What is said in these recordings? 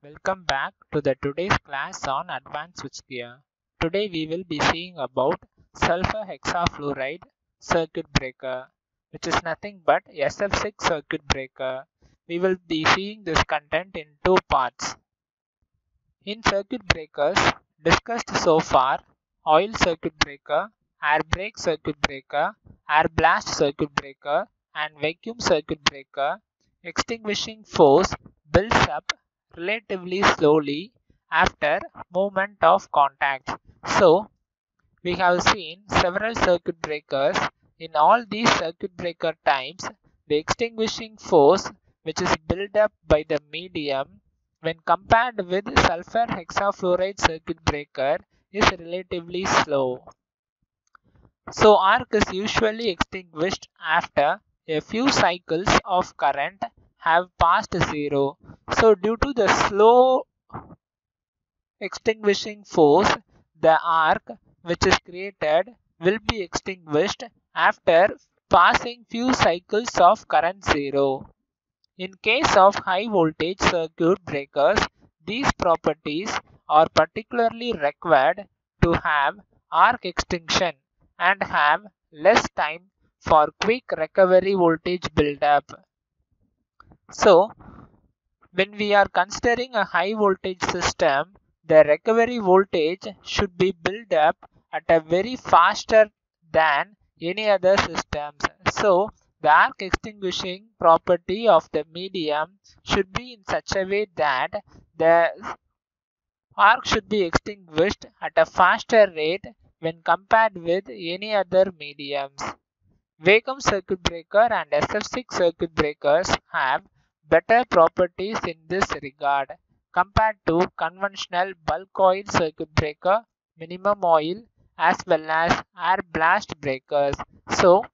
Welcome back to the today's class on advanced switchgear. Today we will be seeing about sulfur hexafluoride circuit breaker, which is nothing but SF6 circuit breaker. We will be seeing this content in two parts. In circuit breakers discussed so far, oil circuit breaker, air brake circuit breaker, air blast circuit breaker, and vacuum circuit breaker, extinguishing force builds up relatively slowly after movement of contact. So, we have seen several circuit breakers. In all these circuit breaker types, the extinguishing force which is built up by the medium when compared with sulfur hexafluoride circuit breaker is relatively slow. So arc is usually extinguished after a few cycles of current have passed zero. So due to the slow extinguishing force, the arc which is created will be extinguished after passing few cycles of current zero. In case of high voltage circuit breakers, these properties are particularly required to have arc extinction and have less time for quick recovery voltage buildup. So, when we are considering a high voltage system, the recovery voltage should be built up at a very faster than any other systems. So, the arc extinguishing property of the medium should be in such a way that the arc should be extinguished at a faster rate when compared with any other mediums. Vacuum circuit breaker and SF6 circuit breakers have better properties in this regard compared to conventional bulk oil circuit breaker, minimum oil, as well as air blast breakers. So,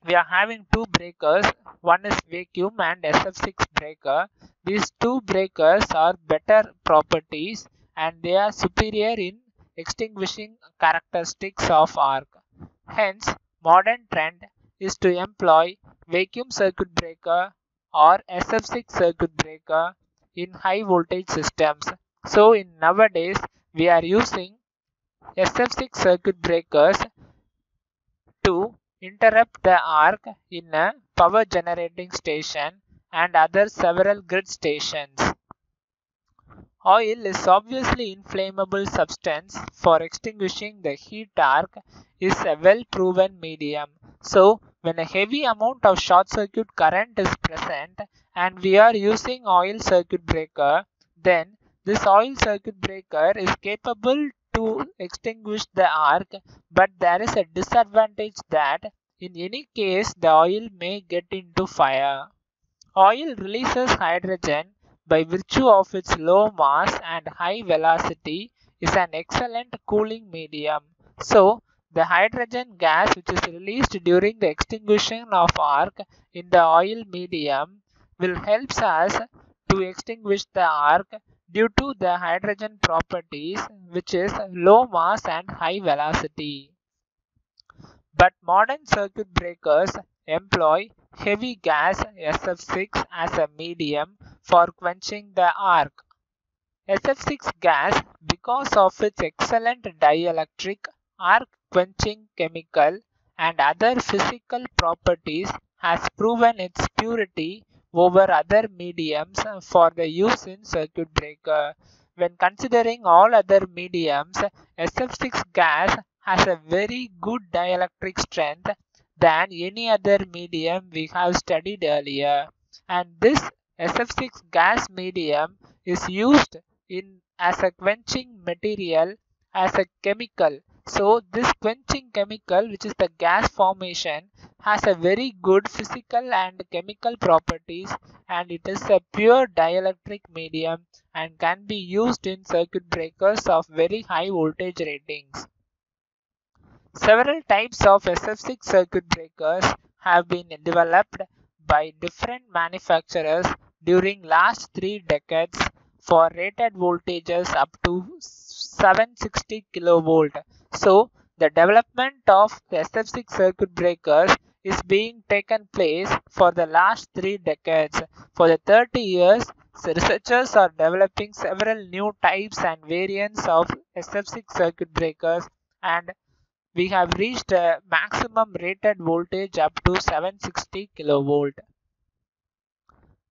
we are having two breakers, one is vacuum and SF6 breaker. These two breakers are better properties and they are superior in extinguishing characteristics of arc. Hence, modern trend is to employ vacuum circuit breaker or SF6 circuit breaker in high voltage systems. So in nowadays we are using SF6 circuit breakers to interrupt the arc in a power generating station and other several grid stations. Oil is obviously inflammable substance for extinguishing the heat arc is a well proven medium. So when a heavy amount of short circuit current is present and we are using oil circuit breaker, then this oil circuit breaker is capable to extinguish the arc, but there is a disadvantage that in any case the oil may get into fire. Oil releases hydrogen by virtue of its low mass and high velocity is an excellent cooling medium. So, the hydrogen gas which is released during the extinguishing of arc in the oil medium will help us to extinguish the arc due to the hydrogen properties which is low mass and high velocity. But modern circuit breakers employ heavy gas SF6 as a medium for quenching the arc. SF6 gas, because of its excellent dielectric, arc quenching chemical and other physical properties, has proven its purity over other mediums for the use in circuit breaker. When considering all other mediums, SF6 gas has a very good dielectric strength than any other medium we have studied earlier, and this SF6 gas medium is used in as a quenching material as a chemical. So this quenching chemical, which is the gas formation, has a very good physical and chemical properties and it is a pure dielectric medium and can be used in circuit breakers of very high voltage ratings. Several types of SF6 circuit breakers have been developed by different manufacturers during last 3 decades for rated voltages up to 760 kV. So, the development of the SF6 circuit breakers is being taken place for the last 3 decades. For the 30 years, So researchers are developing several new types and variants of SF6 circuit breakers, and we have reached a maximum rated voltage up to 760 kilovolt.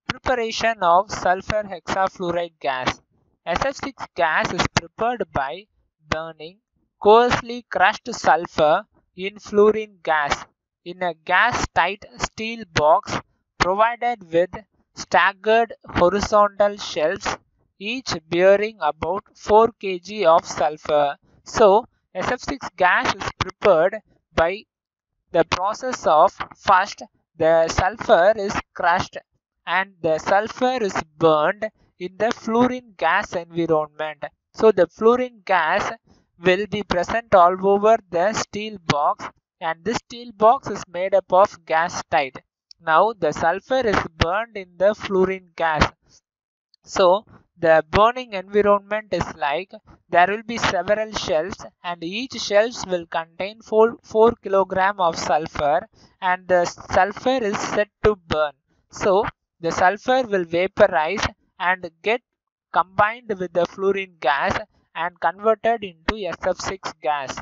Preparation of sulfur hexafluoride gas. SF6 gas is prepared by burning coarsely crushed sulfur in fluorine gas in a gas-tight steel box provided with staggered horizontal shelves, each bearing about 4 kg of sulfur. So, SF6 gas is prepared by the process of first the sulfur is crushed and the sulfur is burned in the fluorine gas environment. So the fluorine gas will be present all over the steel box, and this steel box is made up of gas tight. Now the sulfur is burned in the fluorine gas. So the burning environment is like there will be several shells, and each shells will contain 4 kg of sulfur, and the sulfur is set to burn. So the sulfur will vaporize and get combined with the fluorine gas and converted into SF6 gas.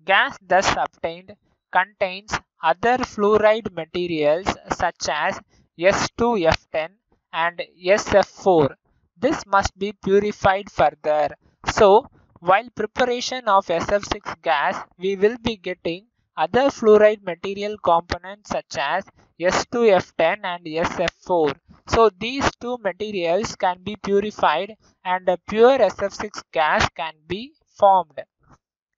Gas thus obtained contains other fluoride materials such as S2F10 and SF4. This must be purified further. So, while preparation of SF6 gas, we will be getting other fluoride material components such as S2F10 and SF4. So, these two materials can be purified and a pure SF6 gas can be formed.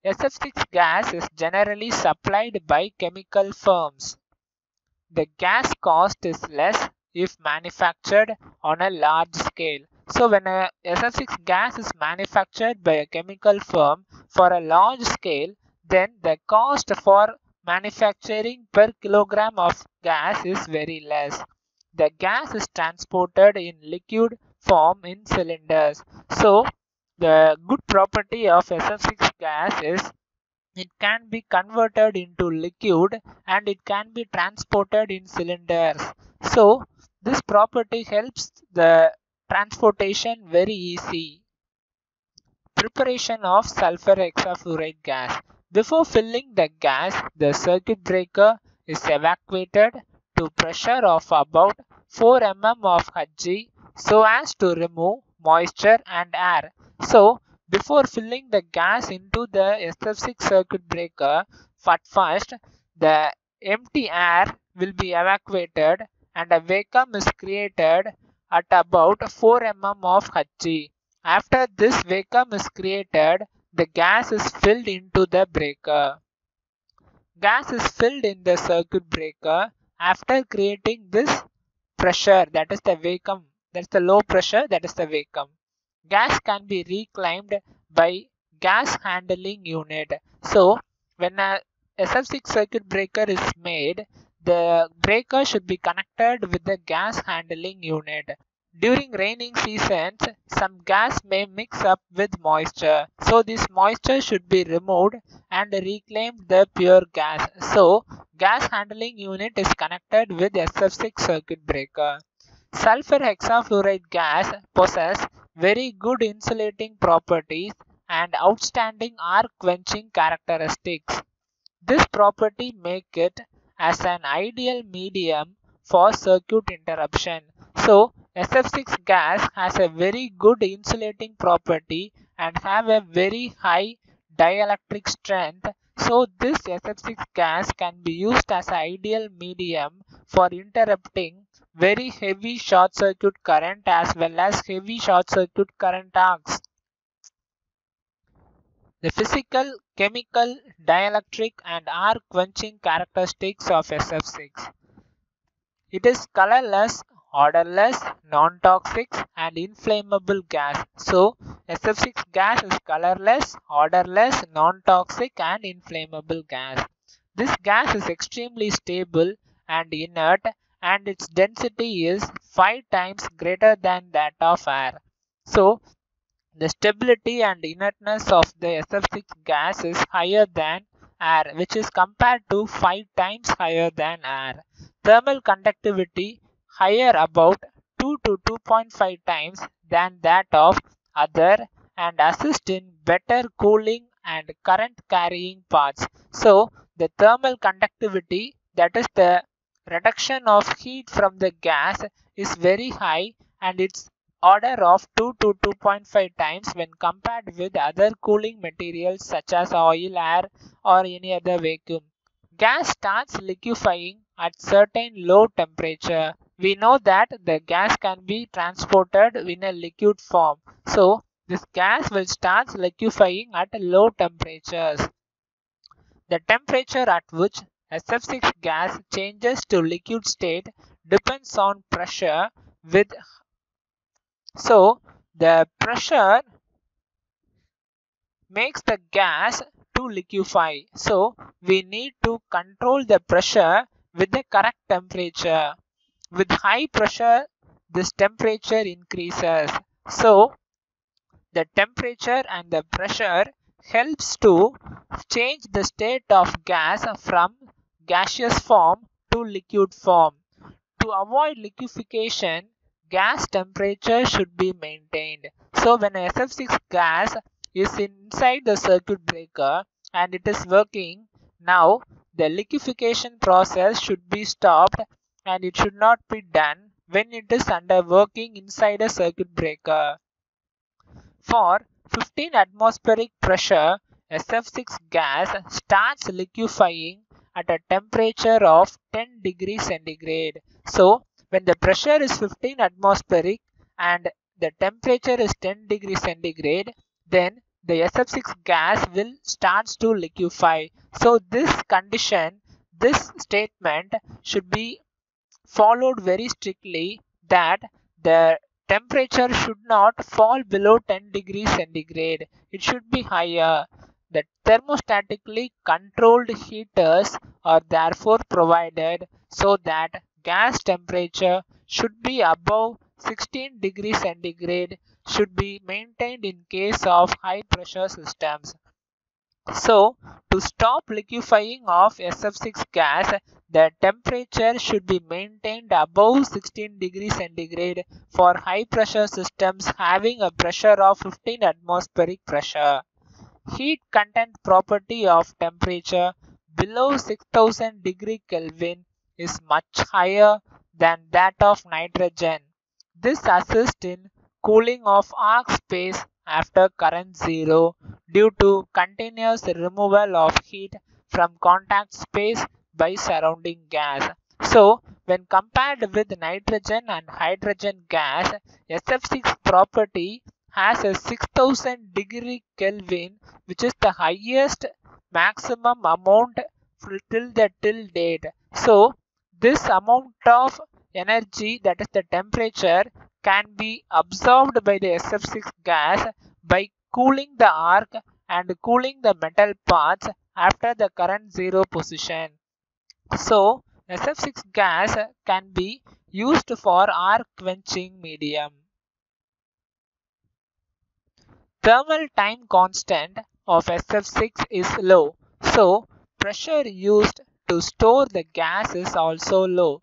SF6 gas is generally supplied by chemical firms. The gas cost is less if manufactured on a large scale. So when a SF6 gas is manufactured by a chemical firm for a large scale, then the cost for manufacturing per kilogram of gas is very less. The gas is transported in liquid form in cylinders. So the good property of SF6 gas is it can be converted into liquid and it can be transported in cylinders. So this property helps the transportation very easy. Preparation of sulfur hexafluoride gas. Before filling the gas, the circuit breaker is evacuated to pressure of about 4 mm of Hg so as to remove moisture and air. So before filling the gas into the SF6 circuit breaker, at first the empty air will be evacuated and a vacuum is created at about 4 mm of Hg. After this vacuum is created, the gas is filled into the breaker. Gas is filled in the circuit breaker after creating this pressure, that is the vacuum, that is the low pressure, that is the vacuum. Gas can be reclaimed by gas handling unit. So when a SF6 circuit breaker is made, the breaker should be connected with the gas handling unit. During raining seasons, some gas may mix up with moisture. So this moisture should be removed and reclaim the pure gas. So gas handling unit is connected with SF6 circuit breaker. Sulfur hexafluoride gas possesses very good insulating properties and outstanding arc quenching characteristics. This property makes it as an ideal medium for circuit interruption. So SF6 gas has a very good insulating property and have a very high dielectric strength. So this SF6 gas can be used as an ideal medium for interrupting very heavy short circuit current as well as heavy short circuit current arcs. The physical, chemical, dielectric and arc quenching characteristics of SF6. It is colorless, odorless, non-toxic and inflammable gas. So SF6 gas is colorless, odorless, non-toxic and inflammable gas. This gas is extremely stable and inert, and its density is 5 times greater than that of air. So the stability and inertness of the SF6 gas is higher than air, which is compared to 5 times higher than air. Thermal conductivity higher about 2 to 2.5 times than that of other and assist in better cooling and current carrying paths. So the thermal conductivity, that is the reduction of heat from the gas, is very high and its order of 2 to 2.5 times when compared with other cooling materials such as oil, air or any other vacuum. Gas starts liquefying at certain low temperature. We know that the gas can be transported in a liquid form. So this gas will start liquefying at low temperatures. The temperature at which SF6 gas changes to liquid state depends on pressure with so the pressure makes the gas to liquefy. So we need to control the pressure with the correct temperature. With high pressure, this temperature increases. So the temperature and the pressure helps to change the state of gas from gaseous form to liquid form. To avoid liquefaction, gas temperature should be maintained. So when SF6 gas is inside the circuit breaker and it is working, now the liquefaction process should be stopped and it should not be done when it is under working inside a circuit breaker. For 15 atmospheric pressure, SF6 gas starts liquefying at a temperature of 10 degrees centigrade. So when the pressure is 15 atmospheric and the temperature is 10 degrees centigrade, then the SF6 gas will starts to liquefy. So this condition, this statement should be followed very strictly, that the temperature should not fall below 10 degrees centigrade. It should be higher. The thermostatically controlled heaters are therefore provided so that gas temperature should be above 16 degrees centigrade should be maintained in case of high pressure systems. So, to stop liquefying of SF6 gas, the temperature should be maintained above 16 degrees centigrade for high pressure systems having a pressure of 15 atmospheric pressure. Heat content property of temperature below 6000 degree Kelvin is much higher than that of nitrogen. This assists in cooling of arc space after current zero due to continuous removal of heat from contact space by surrounding gas. So, when compared with nitrogen and hydrogen gas, SF6 property has a 6000 degree Kelvin, which is the highest maximum amount till date. So, this amount of energy, that is the temperature, can be absorbed by the SF6 gas by cooling the arc and cooling the metal parts after the current zero position. So SF6 gas can be used for arc quenching medium. Thermal time constant of SF6 is low, so pressure used to store the gas is also low.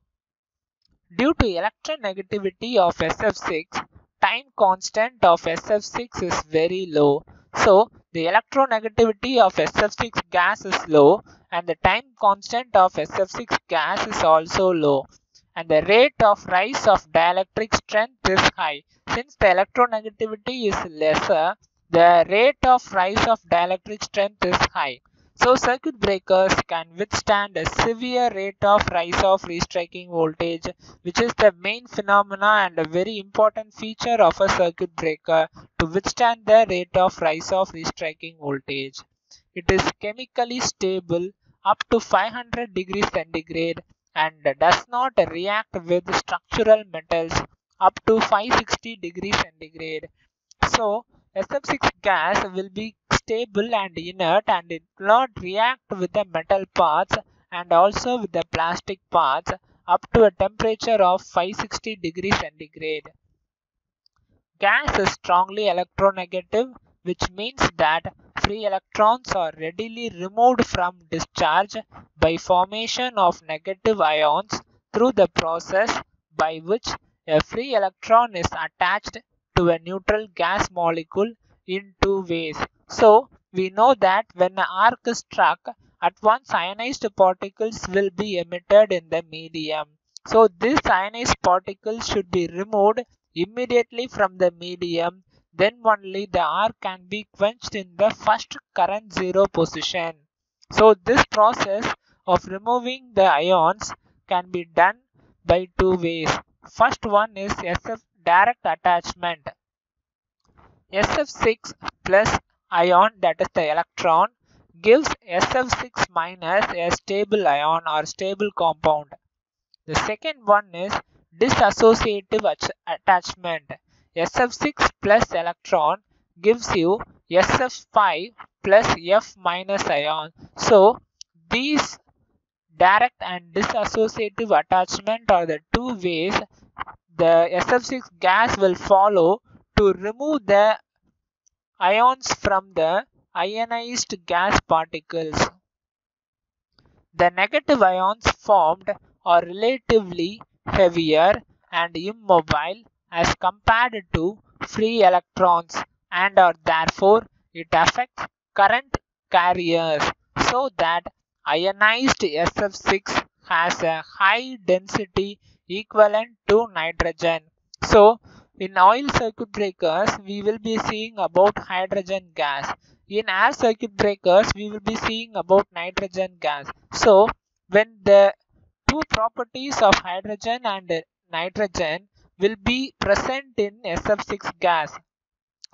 Due to electronegativity of SF6, time constant of SF6 is very low. So the electronegativity of SF6 gas is low and the time constant of SF6 gas is also low. And the rate of rise of dielectric strength is high. Since the electronegativity is lesser, the rate of rise of dielectric strength is high. So circuit breakers can withstand a severe rate of rise of restriking voltage, which is the main phenomena and a very important feature of a circuit breaker to withstand the rate of rise of restriking voltage. It is chemically stable up to 500 degrees centigrade and does not react with structural metals up to 560 degrees centigrade. So SF6 gas will be stable and inert and it will not react with the metal parts and also with the plastic parts up to a temperature of 560 degrees centigrade. Gas is strongly electronegative, which means that free electrons are readily removed from discharge by formation of negative ions through the process by which a free electron is attached to a neutral gas molecule in two ways. So we know that when an arc is struck, at once ionized particles will be emitted in the medium. So these ionized particles should be removed immediately from the medium. Then only the arc can be quenched in the first current zero position. So this process of removing the ions can be done by two ways. First one is SF direct attachment. SF6 plus ion, that is the electron, gives SF6 minus a stable ion or stable compound. The second one is dissociative attachment. SF6 plus electron gives you SF5 plus F minus ion. So these direct and dissociative attachment are the two ways the SF6 gas will follow to remove the ions from the ionized gas particles. The negative ions formed are relatively heavier and immobile as compared to free electrons and are therefore it affects current carriers, so that ionized SF6 has a high density equivalent to nitrogen. So in oil circuit breakers we will be seeing about hydrogen gas. In air circuit breakers we will be seeing about nitrogen gas. So when the two properties of hydrogen and nitrogen will be present in SF6 gas,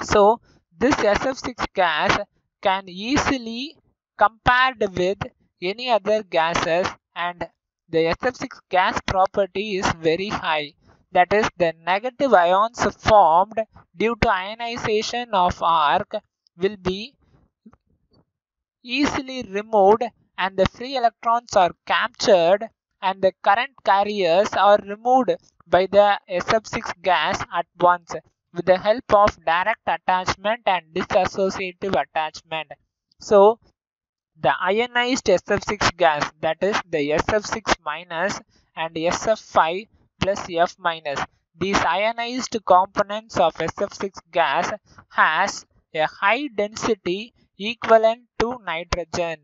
so this SF6 gas can easily compared with any other gases, and the SF6 gas property is very high. That is, the negative ions formed due to ionization of arc will be easily removed and the free electrons are captured and the current carriers are removed by the SF6 gas at once with the help of direct attachment and dissociative attachment. So the ionized SF6 gas, that is the SF6 minus and SF5 plus F minus, these ionized components of SF6 gas has a high density equivalent to nitrogen.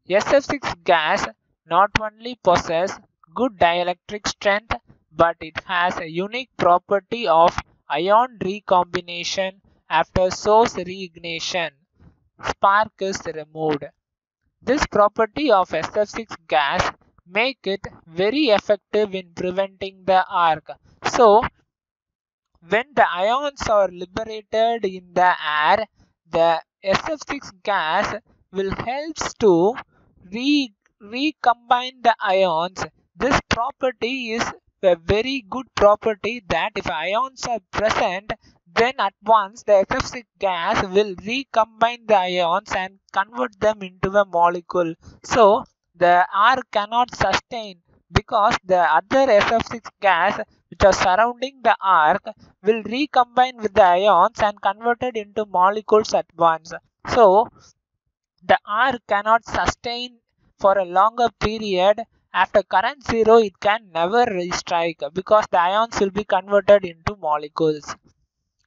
SF6 gas not only possesses good dielectric strength, but it has a unique property of ion recombination after source reignition. Spark is removed. This property of SF6 gas make it very effective in preventing the arc. So when the ions are liberated in the air, the SF6 gas will help to recombine the ions. This property is a very good property that if ions are present, then at once the SF6 gas will recombine the ions and convert them into a molecule. So the arc cannot sustain because the other SF6 gas which are surrounding the arc will recombine with the ions and converted into molecules at once. So the arc cannot sustain for a longer period. After current zero it can never restrike because the ions will be converted into molecules.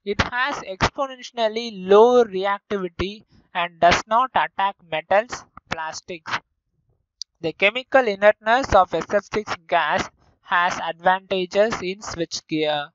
It has exponentially low reactivity and does not attack metals, plastics. The chemical inertness of SF6 gas has advantages in switchgear.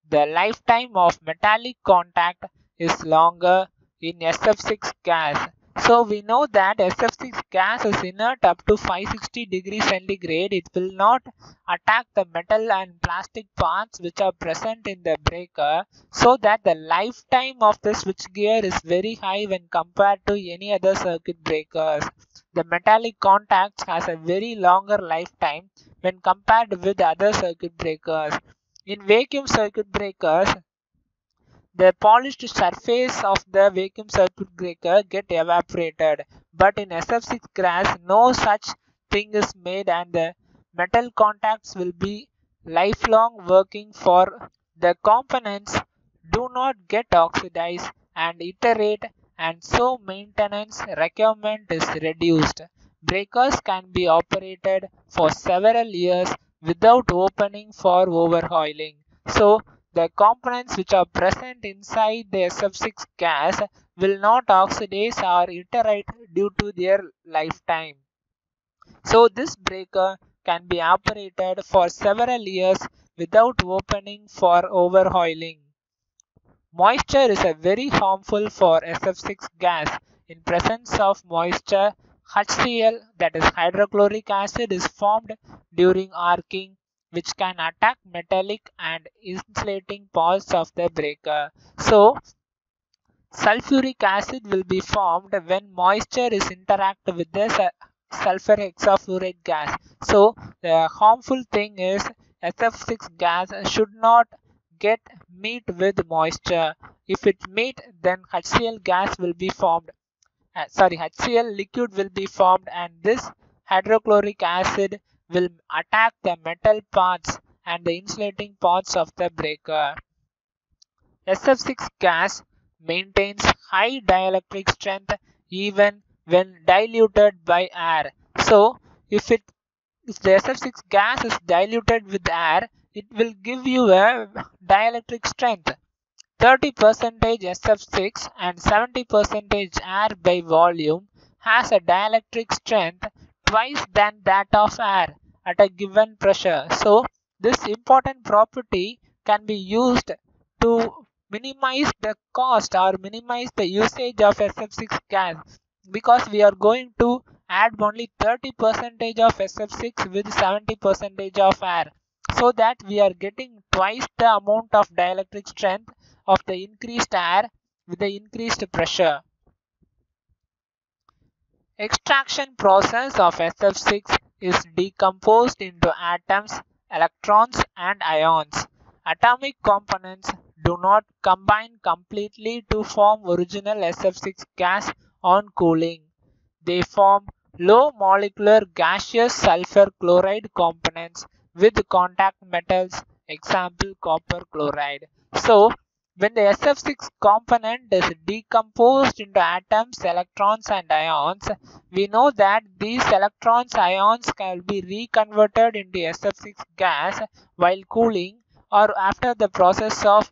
The lifetime of metallic contact is longer in SF6 gas. So we know that SF6 gas is inert up to 560 degrees centigrade. It will not attack the metal and plastic parts which are present in the breaker, so that the lifetime of the switchgear is very high when compared to any other circuit breakers. The metallic contacts has a very longer lifetime when compared with other circuit breakers. In vacuum circuit breakers, the polished surface of the vacuum circuit breaker get evaporated, but in SF6 gas no such thing is made and the metal contacts will be lifelong working for the components do not get oxidized and iterate, and so maintenance requirement is reduced. Breakers can be operated for several years without opening for overhauling. So the components which are present inside the SF6 gas will not oxidize or iterate due to their lifetime. So this breaker can be operated for several years without opening for overhauling. Moisture is a very harmful for SF6 gas. In presence of moisture, HCl, that is hydrochloric acid, is formed during arcing, which can attack metallic and insulating parts of the breaker. So sulfuric acid will be formed when moisture is interact with the sulfur hexafluoride gas. So the harmful thing is SF6 gas should not get meet with moisture. If it meet, then HCl gas will be formed. HCl liquid will be formed, and this hydrochloric acid will attack the metal parts and the insulating parts of the breaker. SF6 gas maintains high dielectric strength even when diluted by air. So if the SF6 gas is diluted with air, it will give you a dielectric strength. 30% SF6 and 70% air by volume has a dielectric strength twice than that of air at a given pressure. So this important property can be used to minimize the cost or minimize the usage of SF6 gas, because we are going to add only 30% of SF6 with 70% of air, so that we are getting twice the amount of dielectric strength of the increased air with the increased pressure. Extraction process of SF6 is decomposed into atoms, electrons and ions. Atomic components do not combine completely to form original SF6 gas on cooling. They form low molecular gaseous sulfur chloride components with contact metals, example copper chloride. So when the SF6 component is decomposed into atoms, electrons and ions, we know that these electrons, ions can be reconverted into SF6 gas while cooling, or after the process of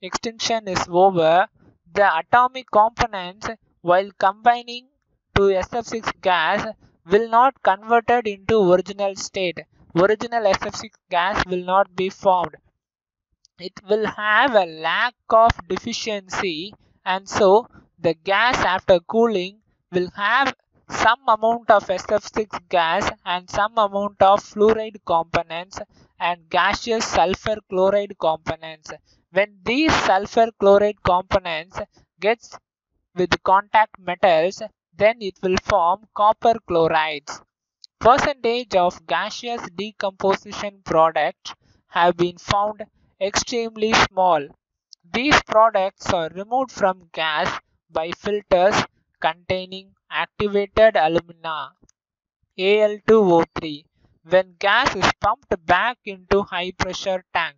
extinction is over. The atomic components, while combining to SF6 gas, will not converted into original state. Original SF6 gas will not be formed. It will have a lack of deficiency, and so the gas after cooling will have some amount of SF6 gas and some amount of fluoride components and gaseous sulfur chloride components. When these sulfur chloride components gets with contact metals, then it will form copper chlorides. Percentage of gaseous decomposition products have been found extremely small. These products are removed from gas by filters containing activated alumina, Al2O3, when gas is pumped back into high pressure tank.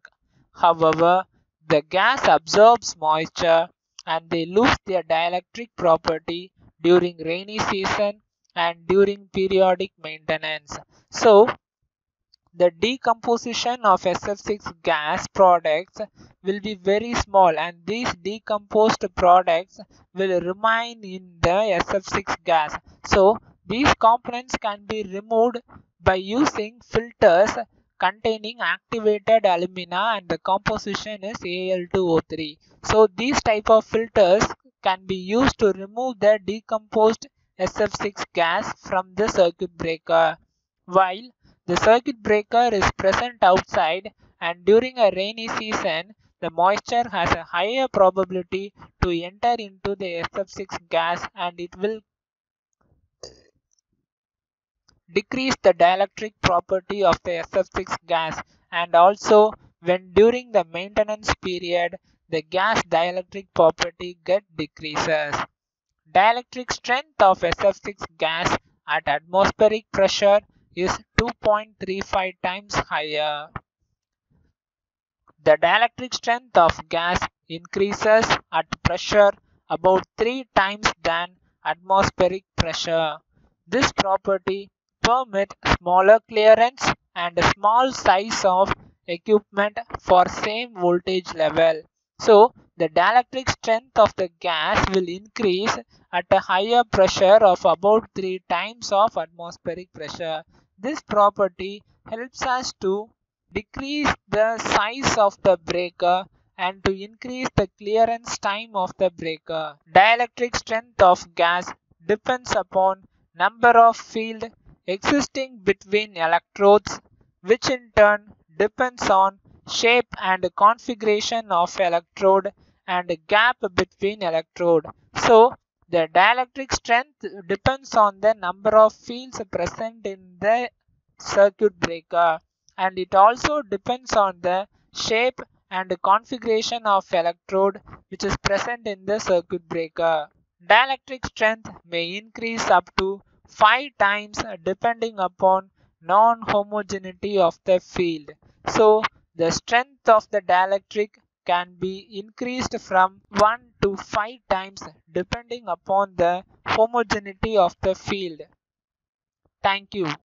However, the gas absorbs moisture and they lose their dielectric property during rainy season and during periodic maintenance. So the decomposition of SF6 gas products will be very small, and these decomposed products will remain in the SF6 gas. So these components can be removed by using filters containing activated alumina, and the composition is Al2O3. So these type of filters can be used to remove the decomposed SF6 gas from the circuit breaker. While the circuit breaker is present outside, and during a rainy season, the moisture has a higher probability to enter into the SF6 gas, and it will decrease the dielectric property of the SF6 gas. And also when during the maintenance period, the gas dielectric property decreases. Dielectric strength of SF6 gas at atmospheric pressure is 2.35 times higher. The dielectric strength of gas increases at pressure about 3 times than atmospheric pressure. This property permits smaller clearance and a small size of equipment for same voltage level. So the dielectric strength of the gas will increase at a higher pressure of about 3 times of atmospheric pressure. This property helps us to decrease the size of the breaker and to increase the clearance time of the breaker. Dielectric strength of gas depends upon number of field existing between electrodes, which in turn depends on shape and configuration of electrode and gap between electrode. So the dielectric strength depends on the number of fields present in the circuit breaker, and it also depends on the shape and configuration of electrode which is present in the circuit breaker. Dielectric strength may increase up to 5 times depending upon non-homogeneity of the field. So the strength of the dielectric can be increased from 1 to 5 times depending upon the homogeneity of the field. Thank you.